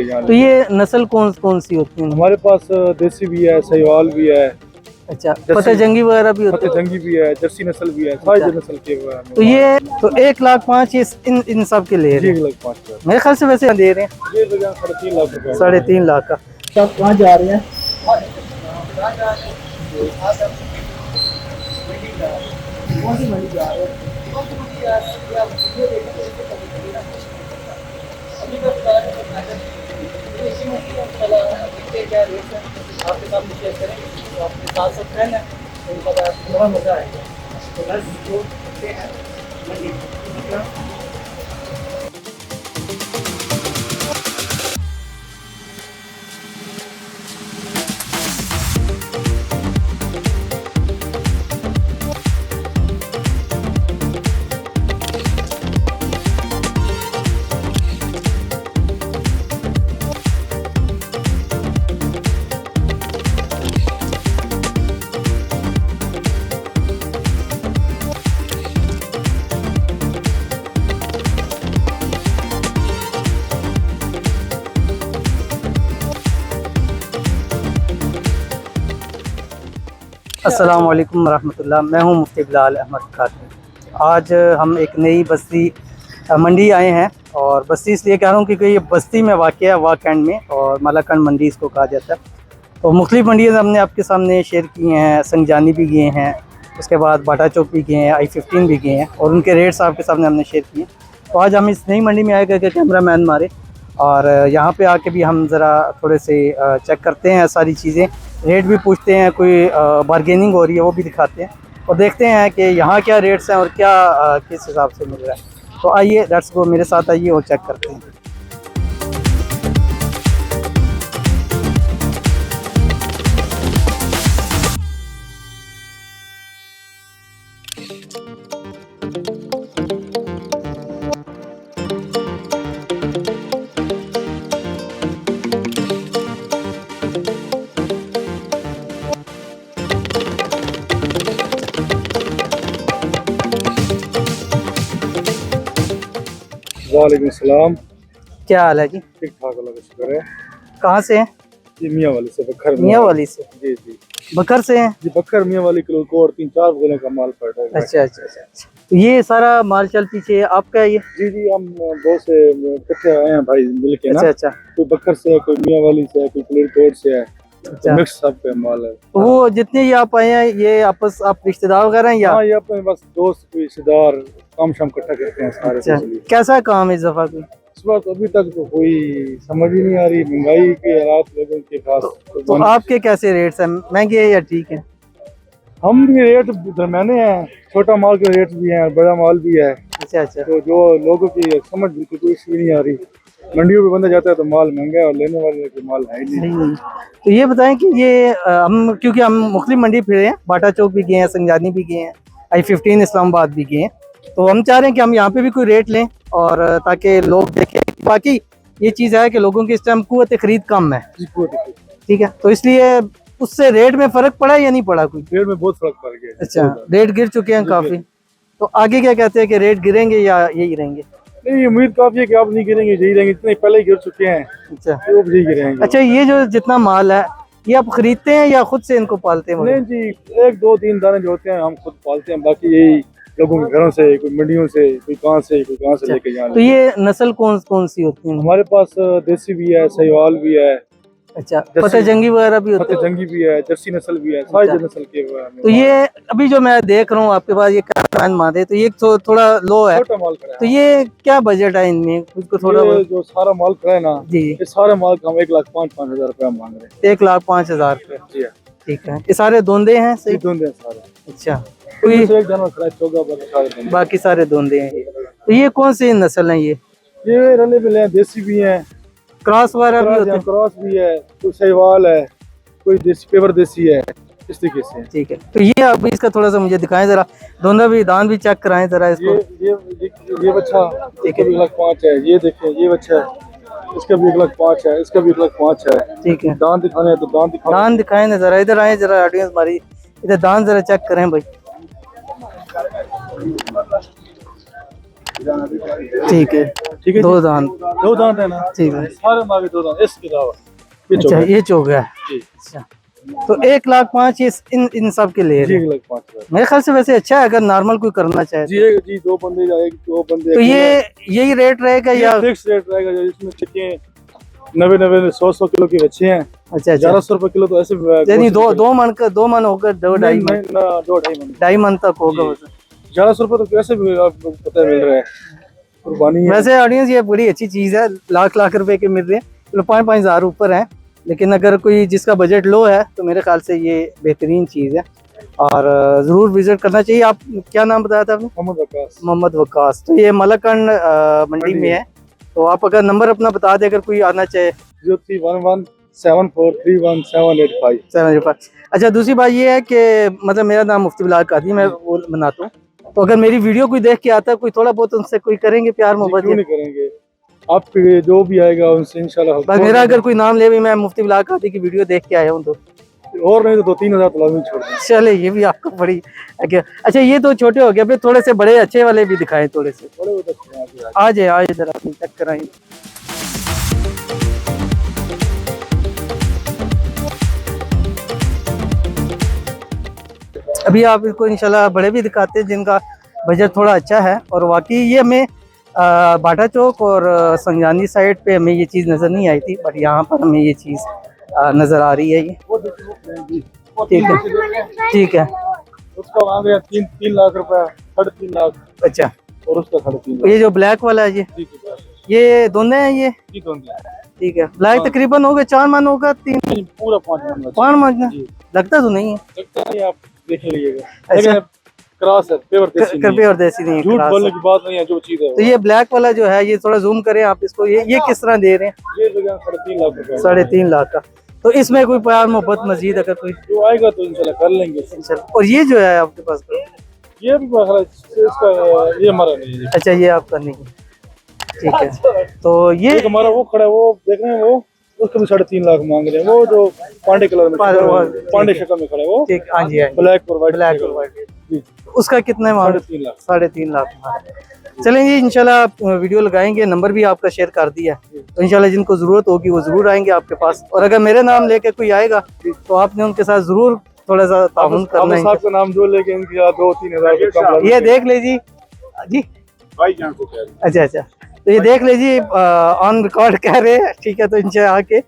लेके जाना। तो ये नस्ल कौन कौन सी होती है? हमारे पास देसी भी है, सहीवाल भी है, अच्छा, फतेह जंगी वगैरह भी होती फतेह है? जंगी भी है, जर्सी नस्ल भी है, सारी नस्ल के हुए तो ये तो 1,05,000 इन सब के ले रहे हैं? 1,05,000 मेरे ख्याल से वैसे दे रहे हैं ये 3.5 लाख रुपए। 3.5 लाख का। सब कहाँ जा रहे हैं? आपके साथ शेयर करेंगे तो आपके साथ सब रहना तो इनका बड़ा मजा आएगा। तो बस जो करते हैं मंडी। अस्सलाम वालेकुम रहमतुल्लाह। मैं हूं मुफ्ती बिलाल अहमद खान। आज हम एक नई बस्ती मंडी आए हैं और बस्ती इसलिए कह रहा हूं क्योंकि ये बस्ती में वाक़ है, वाकैंड में, और मलाकंड मंडी इसको कहा जाता है। तो मुख्तलिफ़ मंडियाँ हमने आपके सामने शेयर की हैं। संगजानी भी गए हैं, उसके बाद बाटा चौक भी गए हैं, I-15 भी गए हैं और उनके रेट्स आपके सामने हमने शेयर किए। तो आज हम इस नई मंडी में आए करके कैमरा मैन मारे और यहाँ पे आके भी हम ज़रा थोड़े से चेक करते हैं सारी चीज़ें, रेट भी पूछते हैं, कोई बारगेनिंग हो रही है वो भी दिखाते हैं और देखते हैं कि यहाँ क्या रेट्स हैं और क्या किस हिसाब से मिल रहा है। तो आइए, लेट्स गो, मेरे साथ आइए और चेक करते हैं। वालेकुम सलाम। क्या हाल है जी? ठीक ठाक, अल्लाह का शुक्र है। कहाँ से हैं? ये मियाँ वाली से, बखर मियाँ वाली से? जी जी, बकर से हैं? जी बखर मियाँ वाली किलो को और 3-4 गोले का माल पड़ रहा है। अच्छा अच्छा अच्छा। तो ये सारा माल चल पीछे आपका है ये? जी जी, हम दो से इकट्ठे आए हैं भाई मिल के ना। अच्छा अच्छा। कोई बखर से है, कोई मियाँ वाली से है, कोई कलीरकोट से है, अच्छा। तो मिक्स सब पे माल है। तो वो जितने ये आप आए हैं ये आपस आप रिश्तेदार वगैरह हैं या? हाँ, ये अपने बस दोस्त, कोई रिश्तेदार, काम शाम इकट्ठा करते हैं सारे। अच्छा, कैसा काम है इस दफा कोई? इस वक्त अभी तक तो कोई समझ ही नहीं आ रही, महंगाई के हालात लोगों के पास। तो आपके कैसे रेट्स हैं? महंगे हैं या ठीक है? हम भी रेट दरमियाने हैं, छोटा माल के रेट भी हैं, बड़ा माल भी है। अच्छा अच्छा। तो जो लोगों की समझ बिल्कुल कोई सी नहीं आ रही, मंडियों पे बंदा जाता है तो माल महंगा है और लेने वाले के माल है ही नहीं। तो ये बताएं कि ये हम, क्योंकि हम मुख्तलिफ मंडी फिरे हैं, बाटा चौक भी गए हैं, संगजानी भी गए हैं, I-15 इस्लामाबाद भी गए हैं, तो हम चाह रहे हैं कि हम यहाँ पे भी कोई रेट लें और ताकि लोग देखें। बाकी ये चीज़ है कि लोगों की इस टाइम कुव्वत खरीद कम है, ठीक है, तो इसलिए उससे रेट में फ़र्क पड़ा या नहीं पड़ा? कोई रेट में बहुत फर्क पड़ गया। अच्छा, रेट गिर चुके हैं काफ़ी। तो आगे क्या कहते हैं कि रेट गिरेंगे या यही रहेंगे? नहीं, उम्मीद काफी है कि आप नहीं गिरेंगे, यही रहेंगे, इतने पहले ही गिर चुके हैं। अच्छा, तो अब यही गिरेंगे। अच्छा, ये जो जितना माल है ये आप खरीदते हैं या खुद से इनको पालते हैं? नहीं जी, 1-2-3 दाने जो होते हैं हम खुद पालते हैं, बाकी यही लोगों के घरों से, कोई मंडियों से, कोई कहाँ से, कोई कहाँ से लेके जाना। तो ये नस्ल कौन कौन सी होती है? हमारे पास देसी भी है, सहीवाल भी है, अच्छा, फतेह जंगी वगैरह भी होती फतेह है? जंगी भी है, जर्सी नस्ल भी है, सारी नस्ल के हुए हैं। तो ये अभी जो मैं देख रहा हूँ आपके पास ये कान मादे, तो ये थोड़ा लो है, छोटा माल खड़ा है। तो ये क्या बजट है इनमें? कुछ थोड़ा ये जो सारा माल खड़ा है ना जी, ये सारे माल का हम 1,05,000 रुपया मांग रहे हैं। 1,05,000 रुपये? जी हाँ, ठीक है। ये सारे दोंदे हैं? सही, दोंदे हैं सारे। अच्छा, कोई एक जानवर खड़ा है, चौगा, बाकी सारे दोंदे हैं। तो ये कौन सी नस्ल है? ये रले मिले हैं, देसी भी हैं, क्रॉस वगैरह भी होते हैं? क्रॉस भी है, कोई सहीवाल है, कोई देसी पेवर देसी है, इस तरीके से। ठीक है। तो ये आप इसका थोड़ा सा मुझे दिखाएं जरा, दोनों भी दांत भी चेक कराएं जरा इसको। ये बच्चा, ठीक है, 1,05,000 है। ये देखें, ये बच्चा है, इसका भी 1,05,000 है, इसका भी 1,05,000 है। ठीक है, दांत दिखाने हैं तो दांत दिखाएं ना जरा, इधर आए जरा, ऑडियंस हमारी इधर दांत जरा चेक करें भाई। ठीक है, ठीक है, दो दांत, 2 दांत है ना, ठीक है। सारे मांगे 2 दांत इसके अलावा। ये अच्छा, चौका ये चौका है। जी अच्छा, तो 1,05,000 ये इन सब के ले जी, रहे हैं। 1,05,000 मेरे ख्याल से वैसे अच्छा है अगर नॉर्मल कोई करना चाहे जी। जी 2 बंदे जाएगी, 2 बंदे तो अकेला। ये यही रेट रहेगा ये या? फिक्स रेट रहेगा, जो इसमें चिकेन 90-100 किलो की बच्चे हैं। अच्छा अच्छा, 1100 रुपए किलो तो ऐसे यानी दो मन का, 2 मन होगा, 2-2.5 मन, 2-2.5 मन, 2.5 मन तक होगा जी। वैसे। 1100 रुपए तो कैसे भी आपको पता मिल रहा है, कुर्बानी है। वैसे ऑडियंस ये बड़ी अच्छी चीज़ है, लाख लाख रुपए के मिल रहे हैं, चलो 5-5 हज़ार ऊपर हैं, लेकिन अगर कोई जिसका बजट लो है तो मेरे ख्याल से ये बेहतरीन चीज़ है और ज़रूर विज़िट करना चाहिए। आप क्या नाम बताया था आपने? मोहम्मद वकास। मोहम्मद वकास। तो ये मलकंड मंडी में है, तो आप अगर नंबर अपना बता दें अगर कोई आना चाहे। 03117431 705। अच्छा, दूसरी बात ये है कि मतलब मेरा नाम मुफ्ती बिलाल कादी, मैं वो बनाता हूँ, तो अगर मेरी वीडियो कोई देख के आता है कोई थोड़ा बहुत उनसे कोई करेंगे प्यार मोहब्बत? क्यों नहीं करेंगे, आप जो भी आएगा उनसे इंशाल्लाह। बस मेरा अगर कोई नाम ले भी, मैं मुफ्ती बिलाल कादी की वीडियो देख के आया हूँ तो, और नहीं तो 2-3 हज़ार तो लाजमी छोड़ दें। चले ये भी आपको बड़ी अच्छा, ये तो छोटे हो गए, फिर थोड़े से बड़े अच्छे वाले भी दिखाएं थोड़े से। बड़े वो अच्छे हैं, आ जाए जरा अपनी चेक कराएं। अभी आप इसको इंशाल्लाह बड़े भी दिखाते हैं जिनका बजट थोड़ा अच्छा है, और वाकई ये हमें बाटा चौक और संजानी साइड पे हमें ये चीज़ नज़र नहीं आई थी, बट यहाँ पर हमें ये चीज़ नज़र आ रही है। ये ठीक है, ठीक है। उसका मांग रहे 3 लाख रुपए, 3.5 लाख। अच्छा, और उसका 3.5 लाख। ये जो ब्लैक वाला है ये दोनों है ये? जी दोनों। ठीक है, ब्लैक तकरीबन होगा 4 मन होगा, 3 पूरा 5 मन। 5 मन लगता तो नहीं है, लगता है आप देख लीजिएगा। अच्छा, क्रॉस है, पेवर देसी नहीं करपे और देसी नहीं है, झूठ क्रास बोलने है। की बात नहीं है, जो चीज है तो ये ब्लैक वाला जो है ये थोड़ा जूम करें आप इसको, ये किस तरह दे रहे हैं? ये जगह 3.5 लाख रुपए। 3.5 लाख का। तो इसमें कोई प्यार मोहब्बत मजीद अगर कोई जो आएगा तो इंशाल्लाह कर लेंगे। इंशाल्लाह। और ये जो है आपके पास तो? ये भी इसका ये हमारा नहीं है। अच्छा, ये आपका नहीं है, ठीक है। तो ये हमारा वो खड़ा है, वो देख रहे हैं, वो उसको भी 3.5 लाख मांग रहे हैं। वो जो पांडे कलर में, पांडे शक्ल में खड़ा है वो, ठीक, हाँ जी, ब्लैक और व्हाइट। ब्लैक और व्हाइट, जी, उसका कितने मांग? 3.5 लाख। 3.5 लाख। चलें जी, इंशाल्लाह आप वीडियो लगाएंगे, नंबर भी आपका शेयर कर दिया, तो इंशाल्लाह जिनको ज़रूरत होगी वो ज़रूर आएंगे आपके पास। और अगर मेरे नाम लेके कोई आएगा तो आपने उनके साथ ज़रूर थोड़ा सा ताउन करना है। साहब का नाम जो लेके इनकी 2-3 हज़ार कम। ये देख लीजिए जी, भाईजान को कह रहे हैं। अच्छा अच्छा, तो ये देख लीजिए ऑन रिकॉर्ड कह रहे हैं, ठीक है। तो इनसे आके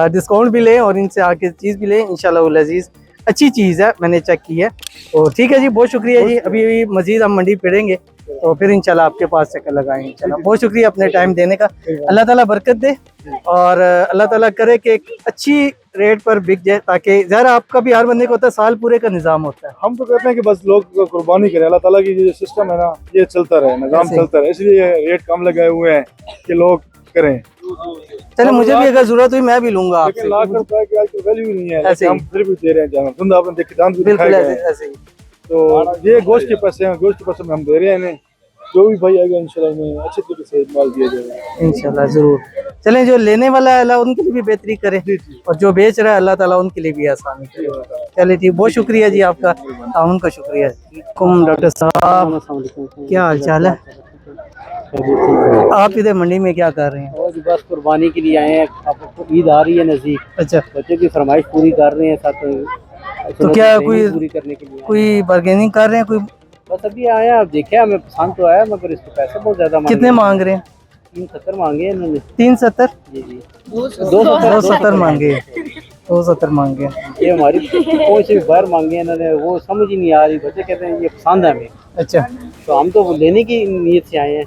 डिस्काउंट भी लें और इनसे आके चीज़ भी लें, इंशाल्लाह उल अज़ीज़ अच्छी चीज़ है, मैंने चेक की है। तो ठीक है जी, बहुत शुक्रिया जी। अभी मज़ीद हम मंडी फिरेंगे तो फिर इंशाल्लाह आपके पास चक्कर लगाएंगे। इंशाल्लाह बहुत शुक्रिया अपने टाइम देने का। अल्लाह ताला बरकत दे और अल्लाह ताला करे कि एक अच्छी रेट पर बिक जाए, ताकि ज़रा आपका भी हर बंदे को होता है, साल पूरे का निज़ाम होता है। हम तो कहते हैं कि बस लोग कुर्बानी करें, अल्लाह ताला की जो सिस्टम है ना ये चलता रहे, निज़ाम चलता रहे, इसलिए रेट कम लगाए हुए हैं कि लोग करें। चले, मुझे भी अगर जरूरत हुई मैं भी लूंगा लेकिन आपसे। लाख रुपए की आजकल वैल्यू ही नहीं है, ऐसे हम फिर भी दे रहे हैं जान। धुंध आपने देखी, दांत भी बिल्कुल दिखाए ऐसे गए हैं। ऐसे ही। तो ये गोश्त के पैसे हैं, गोश्त के पैसे में हम दे रहे हैं इन्हें। जो भी भाई आएगा इंशाल्लाह में अच्छे तरीके से माल दिया जाएगा इंशाल्लाह ज़रूर। चलें, जो लेने वाला है अल्लाह उनके लिए भी बेहतरी करे और जो बेच रहा है अल्लाह ताला उनके लिए भी आसानी करे। चलिए ठीक, बहुत शुक्रिया जी आपका, ताउन का शुक्रिया। डॉक्टर साहब, क्या हाल चाल है? आप इधर मंडी में क्या कर रहे हैं? और बस कुर्बानी के लिए आए हैं, आपको ईद आ रही है नज़दीक, अच्छा, बच्चों की फरमाइश पूरी कर रहे हैं, साथ तो क्या कोई पूरी करने के लिए कोई बार्गेनिंग कर रहे हैं कोई? बस अभी आए हैं, आप देखे हमें पसंद तो आया, मगर इसको पैसे बहुत ज्यादा कितने मांग रहे हैं? 370 मांगे हैं इन्होंने। 370? जी जी, 270 मांगे, 270 मांगे। ये हमारी कोई से भी बाहर मांगे हैं इन्होंने, वो समझ ही नहीं आ रही। बच्चे कहते हैं ये पसंद है हमें, अच्छा, तो हम तो लेने की नीयत से आए हैं।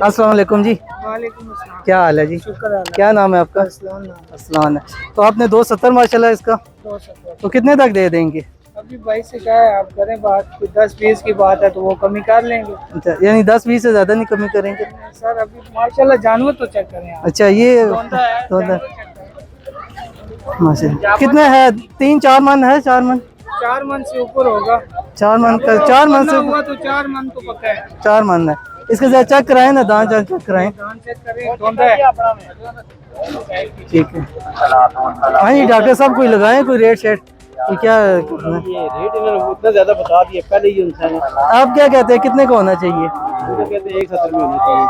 अस्सलाम वालेकुम जी। वालेकुम अस्सलाम। क्या हाल है जी? शुक्र अल्लाह। क्या नाम है आपका? असलान है। तो आपने 270 माशाल्लाह इसका, 270। तो कितने तक दे देंगे? अभी भाई से क्या है, आप करें बात, कोई 10-20 की बात है तो वो कमी कर लेंगे। अच्छा, यानी 10-20 से ज़्यादा नहीं कमी करेंगे? सर अभी माशाल्लाह जानवर तो चेक करें आप। अच्छा, ये धोंधा है, तो जानवर चेक करें। माशाल्लाह कितने है? 3-4 मन है? 4 मन? 4 मन से ऊपर होगा। 4 मन का, 4 मन से हुआ तो 4 मन तो पक्का है। 4 मन है। इसके साथ चेक कराएं ना, दांत चेक कराएं। धान चेक करें, धोंधा है। ठीक है, हाँ जी डॉक्टर साहब, कोई लगाएं कोई रेट शेट, ये क्या करना है? ये रेट इन्होंने उतना ज्यादा बता दिया पहले ही उनसे। आप क्या कहते हैं कितने का होना चाहिए? वो तो कहते हैं 170 में होना चाहिए।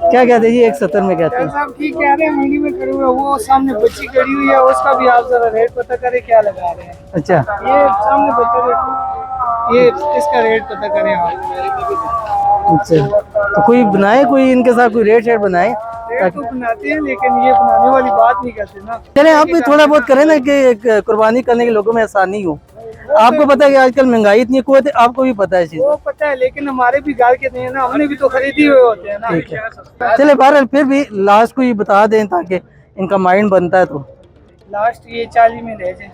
क्या कहते हैं जी, 170 में कहते हैं? साहब ठीक कह रहे हैं, मंडी में खड़े हुए हैं। वो सामने बच्ची खड़ी हुई है, उसका भी आप जरा रेट पता करें क्या लगा रहे हैं। अच्छा ये सामने बच्चा देखो, ये इसका रेट पता करें आप। अच्छा, तो कोई बनाए, कोई इनके साथ कोई रेट शेट बनाए। रेट तो बनाते हैं लेकिन ये बनाने वाली बात नहीं करते ना। चले आप भी थोड़ा बहुत करें ना कि कुर्बानी करने के लोगों में आसानी हो। आपको पता है कि आजकल महंगाई इतनी कुछ है, आपको भी पता है चीज। वो पता है लेकिन हमारे भी घर के नहीं है ना, हमने भी तो खरीदी हुए होते हैं ना। ठीक है, चले बहरहाल फिर भी लास्ट को ये बता दें ताकि इनका माइंड बनता है। तो लास्ट ये 40 में ले जाए।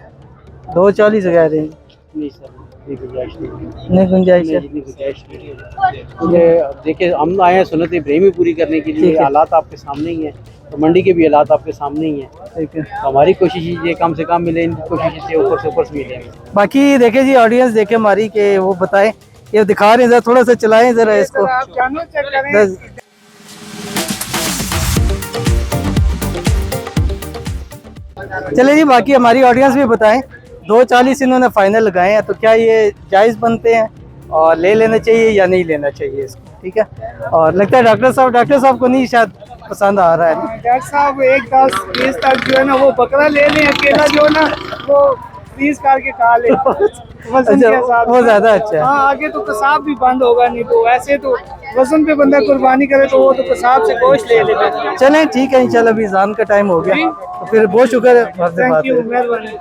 240 कह रहे हैं, नहीं सर, नहीं गुंजाइश नहीं, नहीं गुंजाइश है। नहीं गुंजाइश नहीं। ये देखिए हम आए हैं सुन्नत इब्राहिमी पूरी करने के लिए, ठीक है। हालात आपके सामने ही हैं, तो मंडी के भी हालात आपके सामने ही हैं। ठीक है, तो हमारी कोशिश ये कम से कम मिले, इनकी कोशिश से ऊपर से मिलेंगे। बाकी देखे जी, ऑडियंस देखे हमारी कि वो बताएं, ये दिखा रहे हैं, जरा थोड़ा सा चलाएं जरा इसको। आप जानवर चेक करें। चले जी, बाकी हमारी ऑडियंस भी बताएं, 240 इन्होंने फाइनल लगाए हैं, तो क्या ये जायज़ बनते हैं और ले लेना चाहिए या नहीं लेना चाहिए इसको? ठीक है, और लगता है डॉक्टर साहब को नहीं शायद पसंद आ रहा है। डॉक्टर साहब 1 10 20 तक जो है ना वो बकरा ले लें, अकेला जो है ना वो फ्रीज करके खा ले। वजन के हिसाब वो से। ज्यादा अच्छा है। हाँ, आगे तो कसाब भी बंद होगा, नहीं तो वैसे तो वजन पे बंदा कुर्बानी करे तो वो तो कसाब से गोश्त ले ले। चलें ठीक है, इंशाल्लाह अभी अज़ान का टाइम हो गया, तो फिर बहुत शुक्र है। थैंक यू, मेहरबानी।